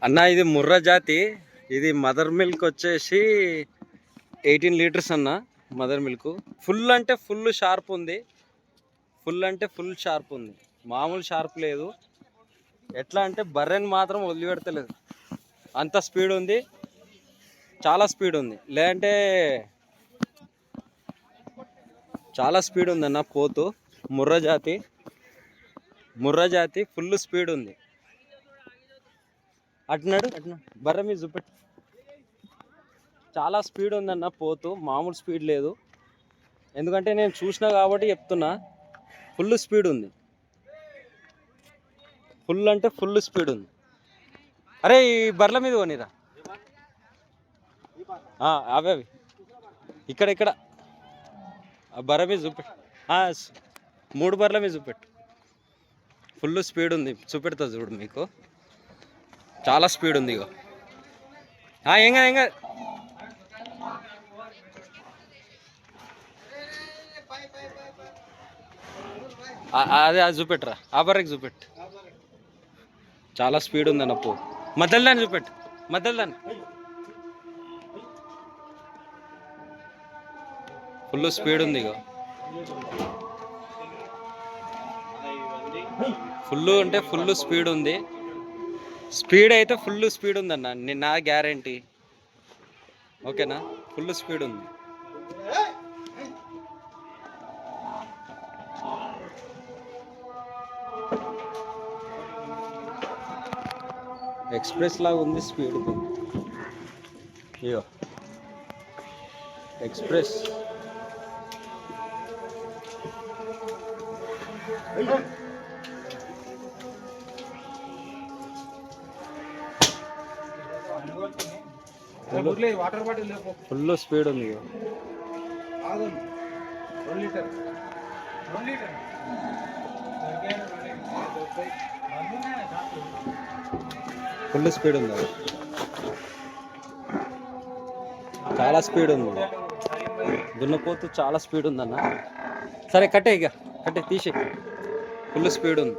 అన్న ఇది ముర్రా జాతి. ఇది మదర్ మిల్క్ వచ్చేసి 18 లీటర్స్ అన్న. మదర్ మిల్క్ ఫుల్ అంటే ఫుల్ షార్ప్ ఉంది. ఫుల్ అంటే ఫుల్ షార్ప్ ఉంది, మామూలు షార్ప్ లేదు. ఎట్లా అంటే బర్రెని మాత్రం వదిలిపెడతలేదు, అంత స్పీడ్ ఉంది, చాలా స్పీడ్ ఉంది. లేదంటే చాలా స్పీడ్ ఉంది అన్న పోతు. ముర్రా జాతి ఫుల్ స్పీడ్ ఉంది. అట్నాడు బర్రె మీద చూపెట్టు. చాలా స్పీడ్ ఉందన్న పోతు, మామూలు స్పీడ్ లేదు. ఎందుకంటే నేను చూసినా కాబట్టి చెప్తున్నా, ఫుల్ స్పీడ్ ఉంది. ఫుల్ అంటే ఫుల్ స్పీడ్ ఉంది. అరే ఈ బర్రెల మీద కొనిరా అవే ఇక్కడ ఆ బర్రె మీద చూపెట్టు. 3 బర్రెల మీద చూపెట్టు. ఫుల్ స్పీడ్ ఉంది, చూపెడతా చూడు మీకు. చాలా స్పీడ్ ఉంది. ఇగో ఏం కాదు అదే అది చూపెట్టరా, ఆ బర్రెకి చూపెట్టు. చాలా స్పీడ్ ఉంది అన్న పో. మధ్యలో దాన్ని చూపెట్టు, మధ్యలో దాన్ని. ఫుల్ స్పీడ్ ఉంది. ఇగో ఫుల్ అంటే ఫుల్ స్పీడ్ ఉంది. స్పీడ్ అయితే ఫుల్ స్పీడ్ ఉందన్న, నా గ్యారంటీ. ఓకేనా, ఫుల్ స్పీడ్ ఉంది. ఎక్స్ప్రెస్ లాగా ఉంది స్పీడ్. ఇయో ఎక్స్ప్రెస్. ఫుల్ స్పీడ్ ఉంది. ఫుల్ స్పీడ్ ఉంది, చాలా స్పీడ్ ఉంది. దున్నపోతు చాలా స్పీడ్ ఉందన్న. సరే కట్టే, ఇక కట్టే తీసే. ఫుల్ స్పీడ్ ఉంది.